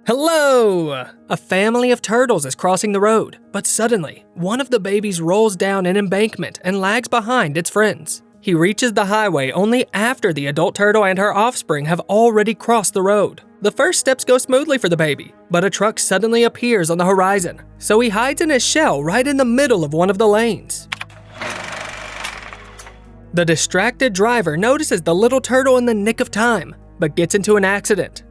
Hello! A family of turtles is crossing the road, but suddenly, one of the babies rolls down an embankment and lags behind its friends. He reaches the highway only after the adult turtle and her offspring have already crossed the road. The first steps go smoothly for the baby, but a truck suddenly appears on the horizon, so he hides in his shell right in the middle of one of the lanes. The distracted driver notices the little turtle in the nick of time, but gets into an accident.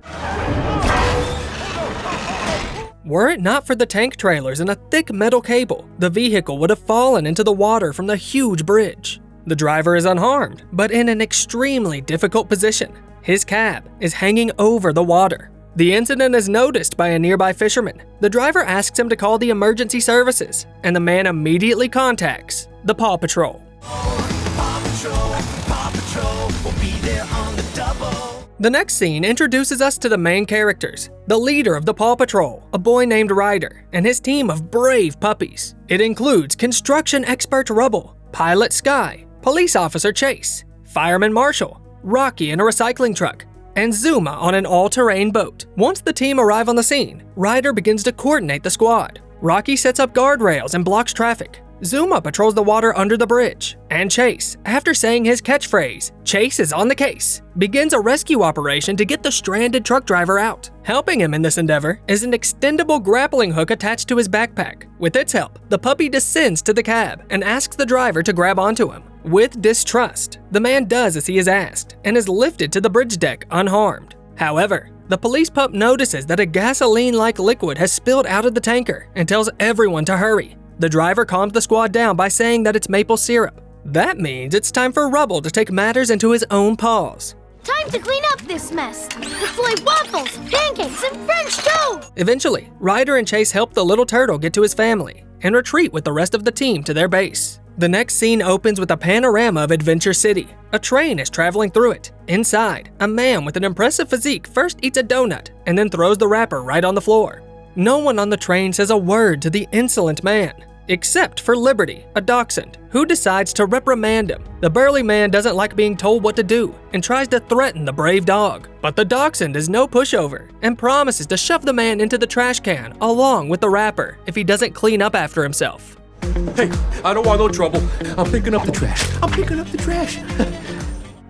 Were it not for the tank trailers and a thick metal cable, the vehicle would have fallen into the water from the huge bridge. The driver is unharmed, but in an extremely difficult position. His cab is hanging over the water. The incident is noticed by a nearby fisherman. The driver asks him to call the emergency services, and the man immediately contacts the Paw Patrol. Paw Patrol will be there on the double. The next scene introduces us to the main characters, the leader of the Paw Patrol, a boy named Ryder, and his team of brave puppies. It includes construction expert Rubble, pilot Sky, police officer Chase, fireman Marshall, Rocky in a recycling truck, and Zuma on an all-terrain boat. Once the team arrive on the scene, Ryder begins to coordinate the squad. Rocky sets up guardrails and blocks traffic. Zuma patrols the water under the bridge, and Chase, after saying his catchphrase, "Chase is on the case," begins a rescue operation to get the stranded truck driver out. Helping him in this endeavor is an extendable grappling hook attached to his backpack. With its help, the puppy descends to the cab and asks the driver to grab onto him. With distrust, the man does as he is asked and is lifted to the bridge deck unharmed. However, the police pup notices that a gasoline-like liquid has spilled out of the tanker and tells everyone to hurry. The driver calms the squad down by saying that it's maple syrup. That means it's time for Rubble to take matters into his own paws. Time to clean up this mess. Deploy waffles, pancakes, and French toast. Eventually, Ryder and Chase help the little turtle get to his family and retreat with the rest of the team to their base. The next scene opens with a panorama of Adventure City. A train is traveling through it. Inside, a man with an impressive physique first eats a donut and then throws the wrapper right on the floor. No one on the train says a word to the insolent man, except for Liberty, a dachshund, who decides to reprimand him. The burly man doesn't like being told what to do and tries to threaten the brave dog. But the dachshund is no pushover and promises to shove the man into the trash can along with the wrapper if he doesn't clean up after himself. Hey, I don't want no trouble. I'm picking up the trash.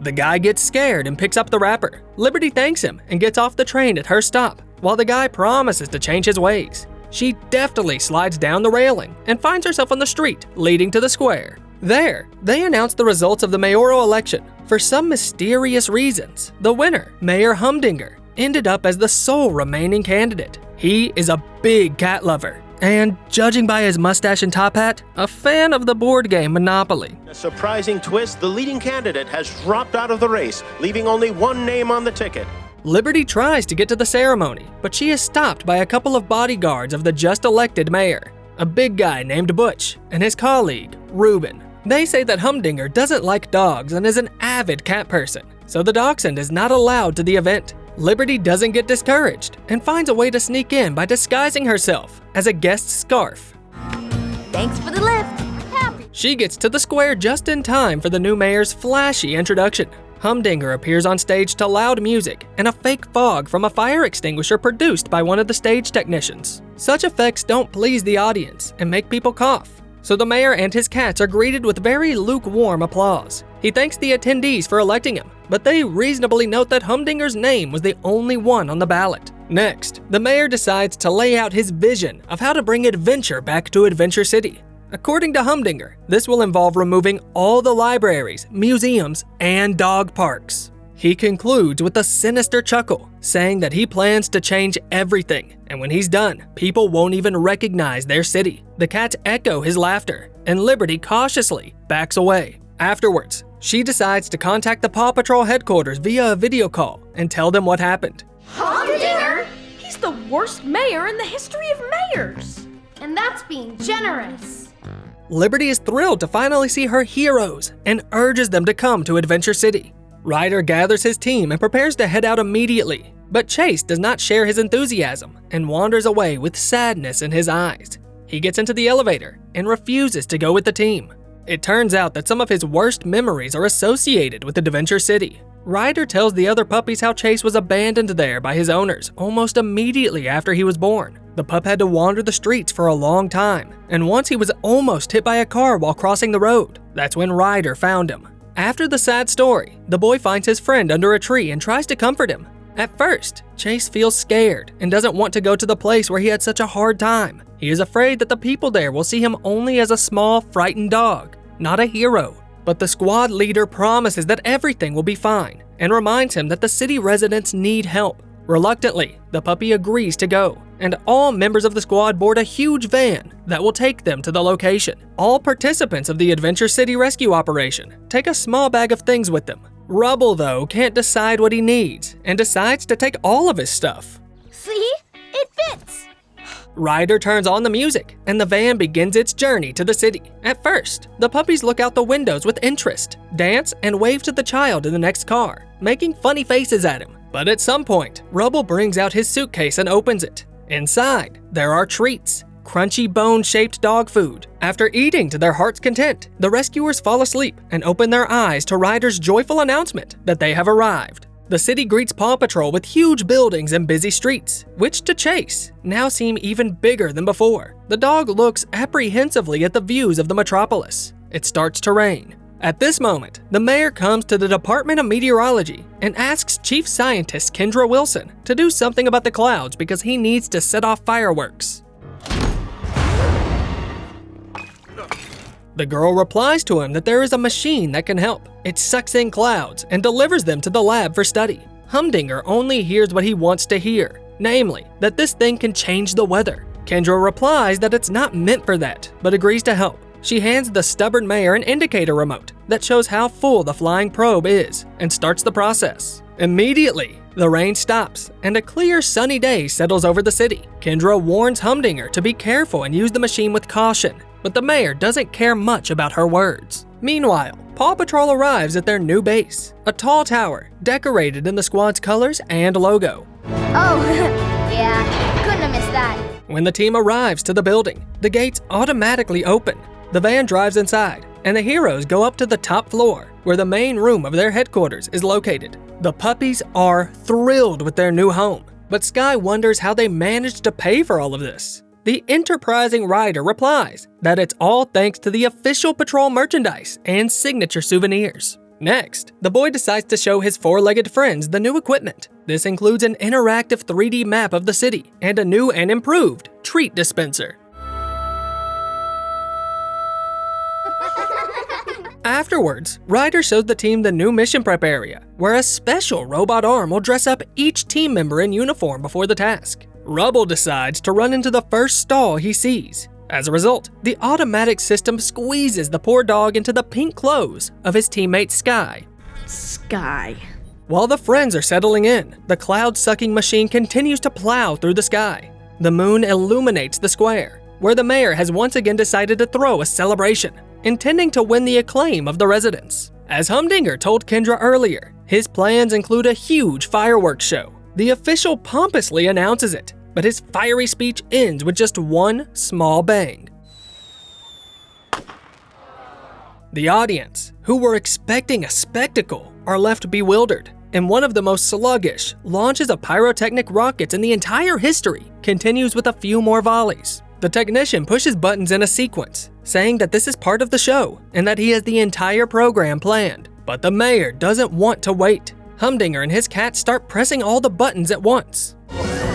The guy gets scared and picks up the wrapper. Liberty thanks him and gets off the train at her stop, while the guy promises to change his ways. She deftly slides down the railing and finds herself on the street leading to the square. There, they announce the results of the mayoral election. For some mysterious reasons, the winner, Mayor Humdinger, ended up as the sole remaining candidate. He is a big cat lover, and judging by his mustache and top hat, a fan of the board game Monopoly. A surprising twist, the leading candidate has dropped out of the race, leaving only one name on the ticket. Liberty tries to get to the ceremony, but she is stopped by a couple of bodyguards of the just-elected mayor, a big guy named Butch and his colleague, Reuben. They say that Humdinger doesn't like dogs and is an avid cat person, so the dachshund is not allowed to the event. Liberty doesn't get discouraged and finds a way to sneak in by disguising herself as a guest's scarf. Thanks for the lift. Happy. She gets to the square just in time for the new mayor's flashy introduction. Humdinger appears on stage to loud music and a fake fog from a fire extinguisher produced by one of the stage technicians. Such effects don't please the audience and make people cough, so the mayor and his cats are greeted with very lukewarm applause. He thanks the attendees for electing him, but they reasonably note that Humdinger's name was the only one on the ballot. Next, the mayor decides to lay out his vision of how to bring adventure back to Adventure City. According to Humdinger, this will involve removing all the libraries, museums, and dog parks. He concludes with a sinister chuckle, saying that he plans to change everything, and when he's done, people won't even recognize their city. The cats echo his laughter, and Liberty cautiously backs away. Afterwards, she decides to contact the Paw Patrol headquarters via a video call and tell them what happened. Humdinger? He's the worst mayor in the history of mayors. And that's being generous. Liberty is thrilled to finally see her heroes and urges them to come to Adventure City. Ryder gathers his team and prepares to head out immediately, but Chase does not share his enthusiasm and wanders away with sadness in his eyes. He gets into the elevator and refuses to go with the team. It turns out that some of his worst memories are associated with Adventure City. Ryder tells the other puppies how Chase was abandoned there by his owners almost immediately after he was born. The pup had to wander the streets for a long time, and once he was almost hit by a car while crossing the road. That's when Ryder found him. After the sad story, the boy finds his friend under a tree and tries to comfort him. At first, Chase feels scared and doesn't want to go to the place where he had such a hard time. He is afraid that the people there will see him only as a small, frightened dog, not a hero. But the squad leader promises that everything will be fine and reminds him that the city residents need help. Reluctantly, the puppy agrees to go, and all members of the squad board a huge van that will take them to the location. All participants of the Adventure City rescue operation take a small bag of things with them. Rubble, though, can't decide what he needs and decides to take all of his stuff. See? It fits! Ryder turns on the music, and the van begins its journey to the city. At first, the puppies look out the windows with interest, dance, and wave to the child in the next car, making funny faces at him. But at some point, Rubble brings out his suitcase and opens it. Inside, there are treats, crunchy bone-shaped dog food. After eating to their heart's content, the rescuers fall asleep and open their eyes to Ryder's joyful announcement that they have arrived. The city greets Paw Patrol with huge buildings and busy streets, which to Chase now seem even bigger than before. The dog looks apprehensively at the views of the metropolis. It starts to rain. At this moment, the mayor comes to the Department of Meteorology and asks Chief Scientist Kendra Wilson to do something about the clouds because he needs to set off fireworks. The girl replies to him that there is a machine that can help. It sucks in clouds and delivers them to the lab for study. Humdinger only hears what he wants to hear, namely, that this thing can change the weather. Kendra replies that it's not meant for that, but agrees to help. She hands the stubborn mayor an indicator remote that shows how full the flying probe is and starts the process. Immediately, the rain stops and a clear sunny day settles over the city. Kendra warns Humdinger to be careful and use the machine with caution, but the mayor doesn't care much about her words. Meanwhile, Paw Patrol arrives at their new base, a tall tower decorated in the squad's colors and logo. Oh, yeah, couldn't have missed that. When the team arrives to the building, the gates automatically open. The van drives inside, and the heroes go up to the top floor, where the main room of their headquarters is located. The puppies are thrilled with their new home, but Skye wonders how they managed to pay for all of this. The enterprising Ryder replies that it's all thanks to the official patrol merchandise and signature souvenirs. Next, the boy decides to show his four-legged friends the new equipment. This includes an interactive 3D map of the city and a new and improved treat dispenser. Afterwards, Ryder shows the team the new mission prep area, where a special robot arm will dress up each team member in uniform before the task. Rubble decides to run into the first stall he sees. As a result, the automatic system squeezes the poor dog into the pink clothes of his teammate Skye. Skye. While the friends are settling in, the cloud-sucking machine continues to plow through the sky. The moon illuminates the square, where the mayor has once again decided to throw a celebration, intending to win the acclaim of the residents. As Humdinger told Kendra earlier, his plans include a huge fireworks show. The official pompously announces it, but his fiery speech ends with just one small bang. The audience, who were expecting a spectacle, are left bewildered, and one of the most sluggish launches of pyrotechnic rockets in the entire history continues with a few more volleys. The technician pushes buttons in a sequence, saying that this is part of the show and that he has the entire program planned. But the mayor doesn't want to wait. Humdinger and his cat start pressing all the buttons at once.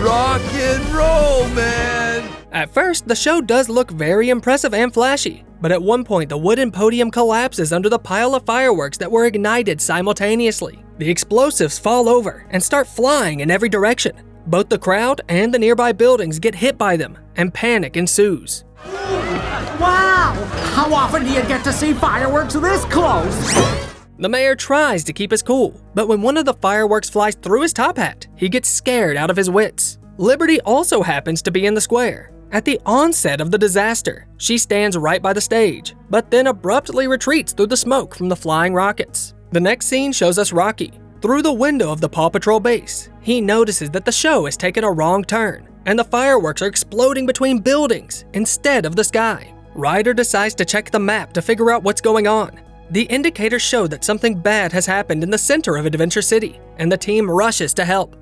Rock and roll, man! At first, the show does look very impressive and flashy, but at one point the wooden podium collapses under the pile of fireworks that were ignited simultaneously. The explosives fall over and start flying in every direction. Both the crowd and the nearby buildings get hit by them, and panic ensues. Wow! How often do you get to see fireworks this close? The mayor tries to keep his cool, but when one of the fireworks flies through his top hat, he gets scared out of his wits. Liberty also happens to be in the square. At the onset of the disaster, she stands right by the stage, but then abruptly retreats through the smoke from the flying rockets. The next scene shows us Rocky. Through the window of the Paw Patrol base, he notices that the show has taken a wrong turn, and the fireworks are exploding between buildings instead of the sky. Ryder decides to check the map to figure out what's going on. The indicators show that something bad has happened in the center of Adventure City, and the team rushes to help.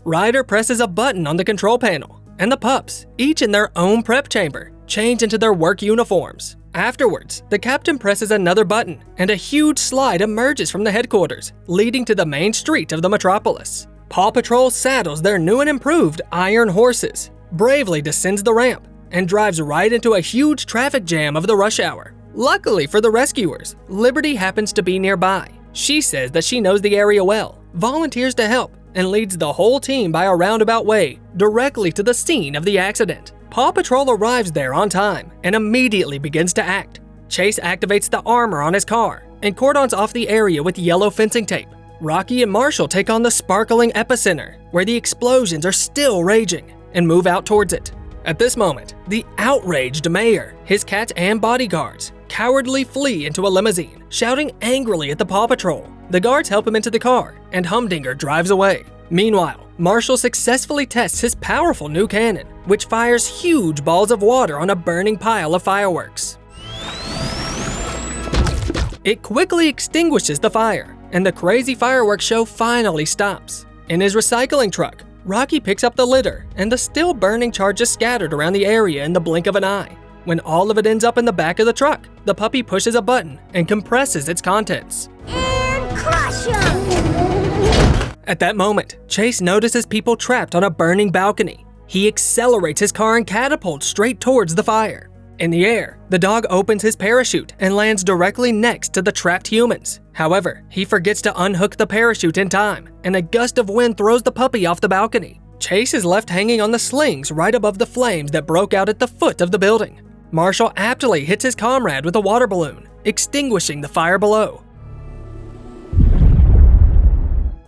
Ryder presses a button on the control panel, and the pups, each in their own prep chamber, change into their work uniforms. Afterwards, the captain presses another button, and a huge slide emerges from the headquarters, leading to the main street of the metropolis. Paw Patrol saddles their new and improved iron horses, bravely descends the ramp, and drives right into a huge traffic jam of the rush hour. Luckily for the rescuers, Liberty happens to be nearby. She says that she knows the area well, volunteers to help, and leads the whole team by a roundabout way directly to the scene of the accident. Paw Patrol arrives there on time and immediately begins to act. Chase activates the armor on his car and cordons off the area with yellow fencing tape. Rocky and Marshall take on the sparkling epicenter, where the explosions are still raging, and move out towards it. At this moment, the outraged mayor, his cat and bodyguards cowardly flee into a limousine, shouting angrily at the Paw Patrol. The guards help him into the car, and Humdinger drives away. Meanwhile, Marshall successfully tests his powerful new cannon, which fires huge balls of water on a burning pile of fireworks. It quickly extinguishes the fire, and the crazy fireworks show finally stops. In his recycling truck, Rocky picks up the litter, and the still burning charge is scattered around the area in the blink of an eye. When all of it ends up in the back of the truck, the puppy pushes a button and compresses its contents. And crush 'em! At that moment, Chase notices people trapped on a burning balcony. He accelerates his car and catapults straight towards the fire. In the air, the dog opens his parachute and lands directly next to the trapped humans. However, he forgets to unhook the parachute in time, and a gust of wind throws the puppy off the balcony. Chase is left hanging on the slings right above the flames that broke out at the foot of the building. Marshall aptly hits his comrade with a water balloon, extinguishing the fire below.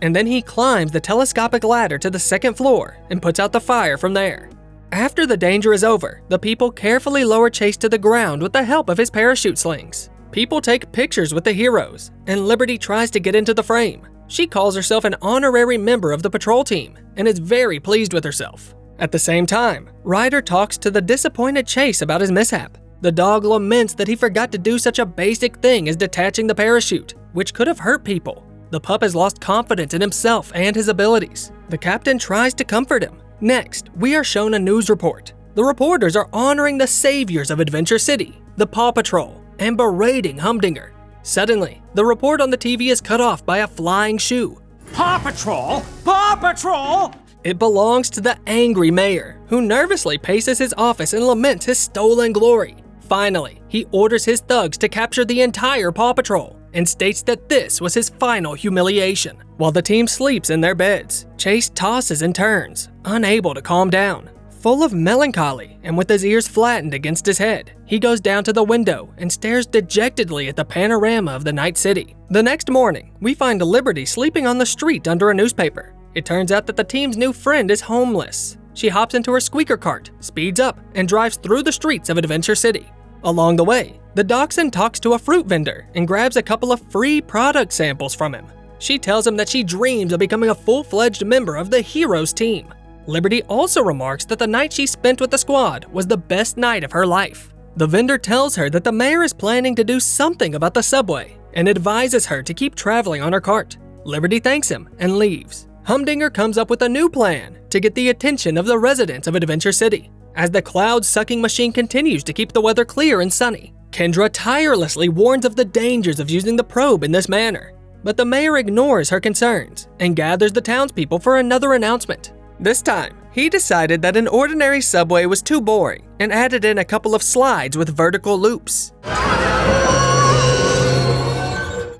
And then he climbs the telescopic ladder to the second floor and puts out the fire from there. After the danger is over, the people carefully lower Chase to the ground with the help of his parachute slings. People take pictures with the heroes, and Liberty tries to get into the frame. She calls herself an honorary member of the patrol team and is very pleased with herself. At the same time, Ryder talks to the disappointed Chase about his mishap. The dog laments that he forgot to do such a basic thing as detaching the parachute, which could have hurt people. The pup has lost confidence in himself and his abilities. The captain tries to comfort him. Next, we are shown a news report. The reporters are honoring the saviors of Adventure City, the Paw Patrol, and berating Humdinger. Suddenly, the report on the TV is cut off by a flying shoe. Paw Patrol! Paw Patrol! It belongs to the angry mayor, who nervously paces his office and laments his stolen glory. Finally, he orders his thugs to capture the entire Paw Patrol and states that this was his final humiliation. While the team sleeps in their beds, Chase tosses and turns, unable to calm down. Full of melancholy and with his ears flattened against his head, he goes down to the window and stares dejectedly at the panorama of the night city. The next morning, we find Liberty sleeping on the street under a newspaper. It turns out that the team's new friend is homeless. She hops into her squeaker cart, speeds up, and drives through the streets of Adventure City. Along the way, the dachshund talks to a fruit vendor and grabs a couple of free product samples from him. She tells him that she dreams of becoming a full-fledged member of the Heroes team. Liberty also remarks that the night she spent with the squad was the best night of her life. The vendor tells her that the mayor is planning to do something about the subway and advises her to keep traveling on her cart. Liberty thanks him and leaves. Humdinger comes up with a new plan to get the attention of the residents of Adventure City. As the cloud-sucking machine continues to keep the weather clear and sunny, Kendra tirelessly warns of the dangers of using the probe in this manner. But the mayor ignores her concerns and gathers the townspeople for another announcement. This time, he decided that an ordinary subway was too boring and added in a couple of slides with vertical loops.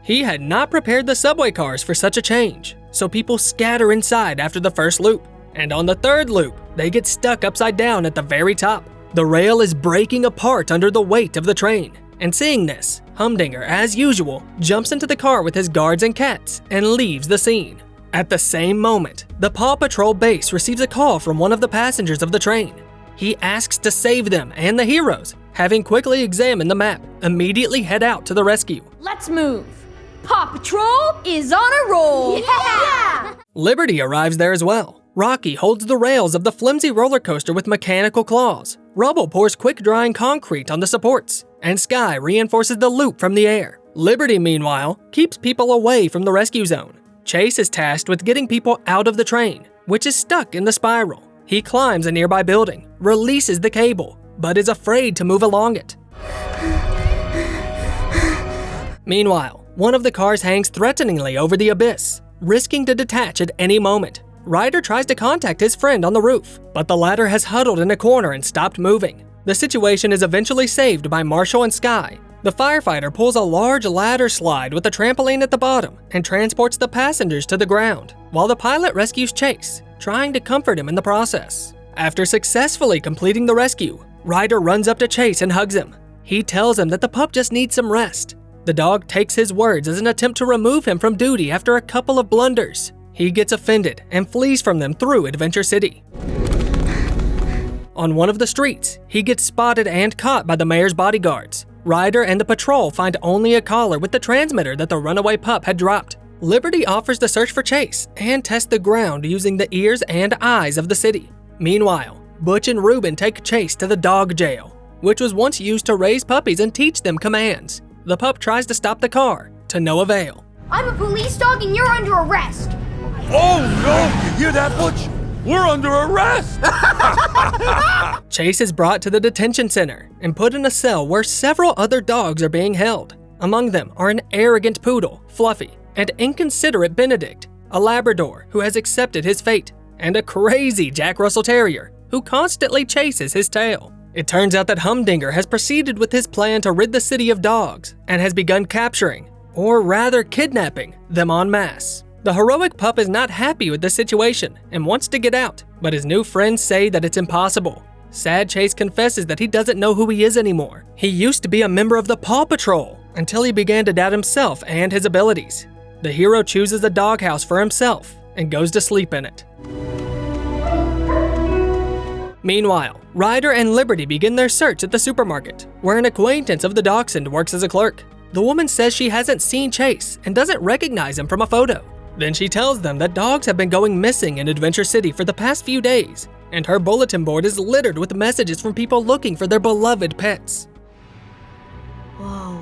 He had not prepared the subway cars for such a change, so people scatter inside after the first loop. And on the third loop, they get stuck upside down at the very top. The rail is breaking apart under the weight of the train. And seeing this, Humdinger, as usual, jumps into the car with his guards and cats and leaves the scene. At the same moment, the Paw Patrol base receives a call from one of the passengers of the train. He asks to save them and the heroes. Having quickly examined the map, immediately head out to the rescue. Let's move. Paw Patrol is on a roll. Yeah! Liberty arrives there as well. Rocky holds the rails of the flimsy roller coaster with mechanical claws. Rubble pours quick-drying concrete on the supports, and Sky reinforces the loop from the air. Liberty, meanwhile, keeps people away from the rescue zone. Chase is tasked with getting people out of the train, which is stuck in the spiral. He climbs a nearby building, releases the cable, but is afraid to move along it. Meanwhile, one of the cars hangs threateningly over the abyss, risking to detach at any moment. Ryder tries to contact his friend on the roof, but the latter has huddled in a corner and stopped moving. The situation is eventually saved by Marshall and Sky. The firefighter pulls a large ladder slide with a trampoline at the bottom and transports the passengers to the ground, while the pilot rescues Chase, trying to comfort him in the process. After successfully completing the rescue, Ryder runs up to Chase and hugs him. He tells him that the pup just needs some rest. The dog takes his words as an attempt to remove him from duty after a couple of blunders. He gets offended and flees from them through Adventure City. On one of the streets, he gets spotted and caught by the mayor's bodyguards. Ryder and the patrol find only a collar with the transmitter that the runaway pup had dropped. Liberty offers to search for Chase and test the ground using the ears and eyes of the city. Meanwhile, Butch and Ruben take Chase to the dog jail, which was once used to raise puppies and teach them commands. The pup tries to stop the car, to no avail. I'm a police dog and you're under arrest. Oh no! You hear that, Butch? We're under arrest! Chase is brought to the detention center and put in a cell where several other dogs are being held. Among them are an arrogant poodle, Fluffy, and inconsiderate Benedict, a Labrador who has accepted his fate, and a crazy Jack Russell Terrier who constantly chases his tail. It turns out that Humdinger has proceeded with his plan to rid the city of dogs and has begun capturing, or rather kidnapping, them en masse. The heroic pup is not happy with the situation and wants to get out, but his new friends say that it's impossible. Sad Chase confesses that he doesn't know who he is anymore. He used to be a member of the Paw Patrol until he began to doubt himself and his abilities. The hero chooses a doghouse for himself and goes to sleep in it. Meanwhile, Ryder and Liberty begin their search at the supermarket, where an acquaintance of the dachshund works as a clerk. The woman says she hasn't seen Chase and doesn't recognize him from a photo. Then she tells them that dogs have been going missing in Adventure City for the past few days, and her bulletin board is littered with messages from people looking for their beloved pets. Whoa.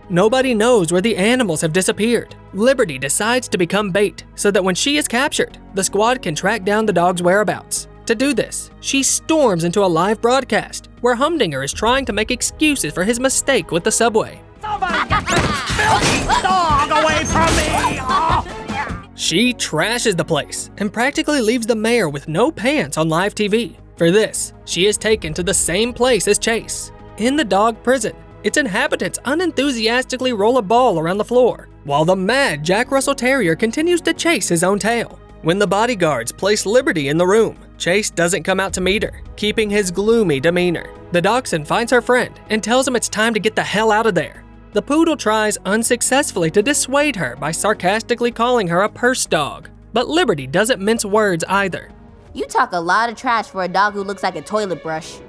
Nobody knows where the animals have disappeared. Liberty decides to become bait so that when she is captured, the squad can track down the dog's whereabouts. To do this, she storms into a live broadcast where Humdinger is trying to make excuses for his mistake with the subway. Somebody get this filthy dog away from me! Oh. She trashes the place and practically leaves the mayor with no pants on live TV. For this, she is taken to the same place as Chase. In the dog prison, its inhabitants unenthusiastically roll a ball around the floor, while the mad Jack Russell Terrier continues to chase his own tail. When the bodyguards place Liberty in the room, Chase doesn't come out to meet her, keeping his gloomy demeanor. The dachshund finds her friend and tells him it's time to get the hell out of there. The poodle tries unsuccessfully to dissuade her by sarcastically calling her a purse dog, but Liberty doesn't mince words either. You talk a lot of trash for a dog who looks like a toilet brush.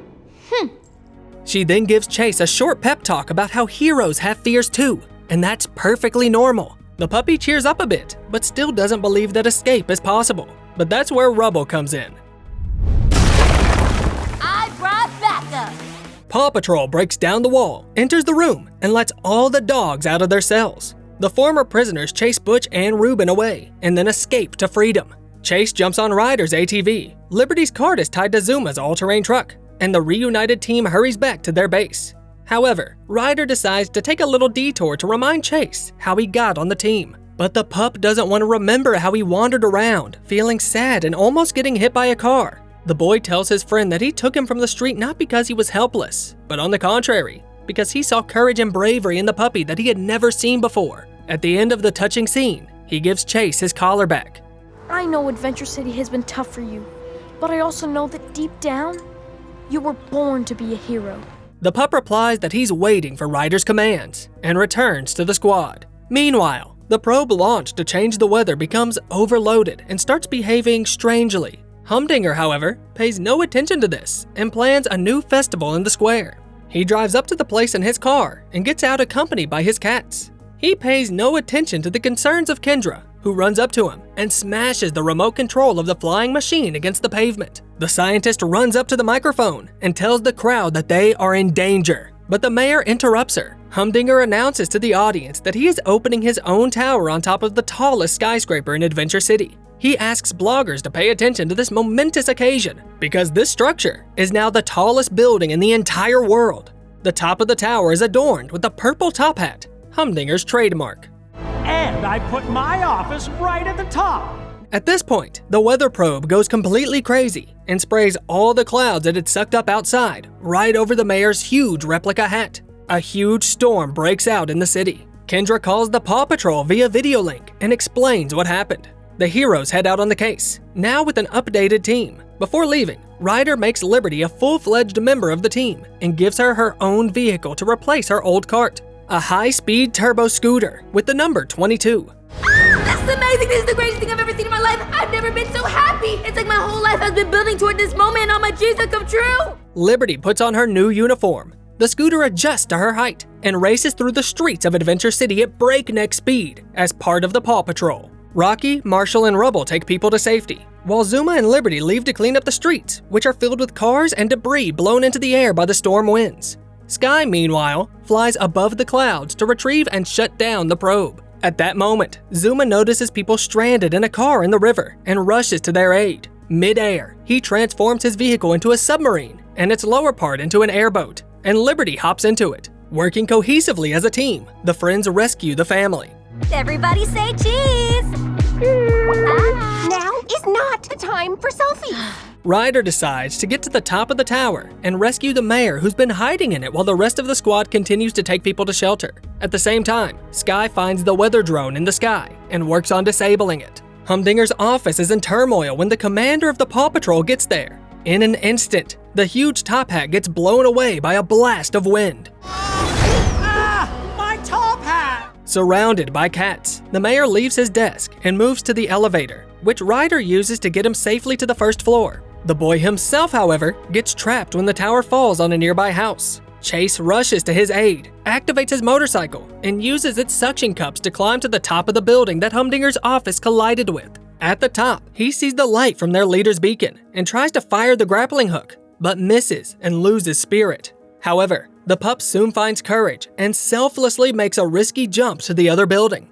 She then gives Chase a short pep talk about how heroes have fears too, and that's perfectly normal. The puppy cheers up a bit, but still doesn't believe that escape is possible. But that's where Rubble comes in. I brought backup. Paw Patrol breaks down the wall, enters the room, and lets all the dogs out of their cells. The former prisoners chase Butch and Ruben away, and then escape to freedom. Chase jumps on Ryder's ATV. Liberty's cart is tied to Zuma's all-terrain truck, and the reunited team hurries back to their base. However, Ryder decides to take a little detour to remind Chase how he got on the team. But the pup doesn't want to remember how he wandered around, feeling sad and almost getting hit by a car. The boy tells his friend that he took him from the street not because he was helpless, but on the contrary, because he saw courage and bravery in the puppy that he had never seen before. At the end of the touching scene, he gives Chase his collar back. I know Adventure City has been tough for you, but I also know that deep down, you were born to be a hero. The pup replies that he's waiting for Ryder's commands and returns to the squad. Meanwhile, the probe launched to change the weather becomes overloaded and starts behaving strangely. Humdinger, however, pays no attention to this and plans a new festival in the square. He drives up to the place in his car and gets out accompanied by his cats. He pays no attention to the concerns of Kendra, who runs up to him and smashes the remote control of the flying machine against the pavement. The scientist runs up to the microphone and tells the crowd that they are in danger. But the mayor interrupts her. Humdinger announces to the audience that he is opening his own tower on top of the tallest skyscraper in Adventure City. He asks bloggers to pay attention to this momentous occasion because this structure is now the tallest building in the entire world. The top of the tower is adorned with a purple top hat, Humdinger's trademark. And I put my office right at the top. At this point, the weather probe goes completely crazy and sprays all the clouds it had sucked up outside right over the mayor's huge replica hat. A huge storm breaks out in the city. Kendra calls the Paw Patrol via video link and explains what happened. The heroes head out on the case, now with an updated team. Before leaving, Ryder makes Liberty a full-fledged member of the team and gives her her own vehicle to replace her old cart, a high-speed turbo scooter with the number 22. That's amazing. This is the greatest thing I've ever seen in my life. I've never been so happy. It's like my whole life has been building toward this moment and all my dreams have come true. Liberty puts on her new uniform. The scooter adjusts to her height and races through the streets of Adventure City at breakneck speed as part of the Paw Patrol. Rocky, Marshall, and Rubble take people to safety, while Zuma and Liberty leave to clean up the streets, which are filled with cars and debris blown into the air by the storm winds. Sky, meanwhile, flies above the clouds to retrieve and shut down the probe. At that moment, Zuma notices people stranded in a car in the river and rushes to their aid. Mid-air, he transforms his vehicle into a submarine and its lower part into an airboat, and Liberty hops into it. Working cohesively as a team, the friends rescue the family. Everybody say cheese! Now is not the time for selfies. Ryder decides to get to the top of the tower and rescue the mayor who's been hiding in it while the rest of the squad continues to take people to shelter. At the same time, Sky finds the weather drone in the sky and works on disabling it. Humdinger's office is in turmoil when the commander of the Paw Patrol gets there. In an instant, the huge top hat gets blown away by a blast of wind. My top hat! Surrounded by cats, the mayor leaves his desk and moves to the elevator, which Ryder uses to get him safely to the first floor. The boy himself, however, gets trapped when the tower falls on a nearby house. Chase rushes to his aid, activates his motorcycle, and uses its suction cups to climb to the top of the building that Humdinger's office collided with. At the top, he sees the light from their leader's beacon and tries to fire the grappling hook, but misses and loses spirit. However, the pup soon finds courage and selflessly makes a risky jump to the other building.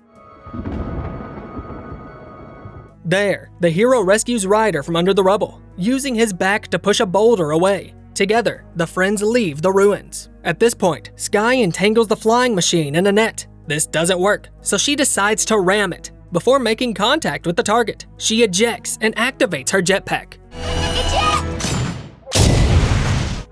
There, the hero rescues Ryder from under the rubble, using his back to push a boulder away. Together, the friends leave the ruins. At this point, Sky entangles the flying machine in a net. This doesn't work, so she decides to ram it. Before making contact with the target, she ejects and activates her jetpack.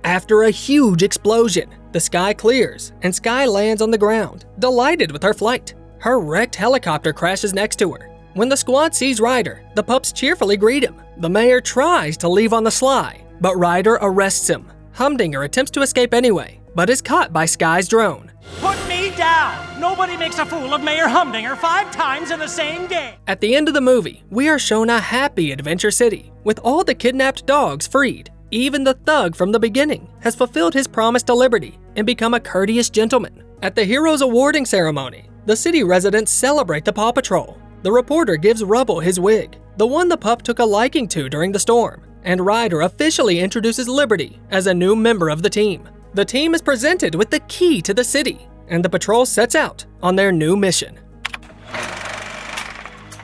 After a huge explosion, the sky clears and Sky lands on the ground, delighted with her flight. Her wrecked helicopter crashes next to her. When the squad sees Ryder, the pups cheerfully greet him. The mayor tries to leave on the sly, but Ryder arrests him. Humdinger attempts to escape anyway, but is caught by Sky's drone. Put me down! Nobody makes a fool of Mayor Humdinger 5 times in the same game! At the end of the movie, we are shown a happy Adventure City, with all the kidnapped dogs freed. Even the thug from the beginning has fulfilled his promise to Liberty and become a courteous gentleman. At the Heroes Awarding Ceremony, the city residents celebrate the Paw Patrol. The reporter gives Rubble his wig, the one the pup took a liking to during the storm, and Ryder officially introduces Liberty as a new member of the team. The team is presented with the key to the city, and the patrol sets out on their new mission.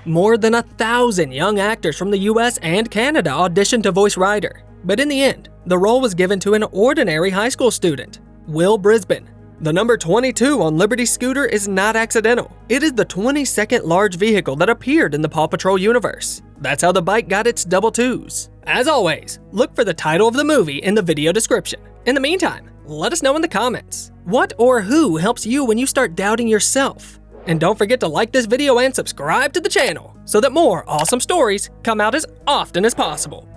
More than 1,000 young actors from the US and Canada auditioned to voice Ryder, but in the end, the role was given to an ordinary high school student, Will Brisbane. The number 22 on Liberty's scooter is not accidental. It is the 22nd large vehicle that appeared in the Paw Patrol universe. That's how the bike got its double twos. As always, look for the title of the movie in the video description. In the meantime, let us know in the comments, what or who helps you when you start doubting yourself? And don't forget to like this video and subscribe to the channel so that more awesome stories come out as often as possible.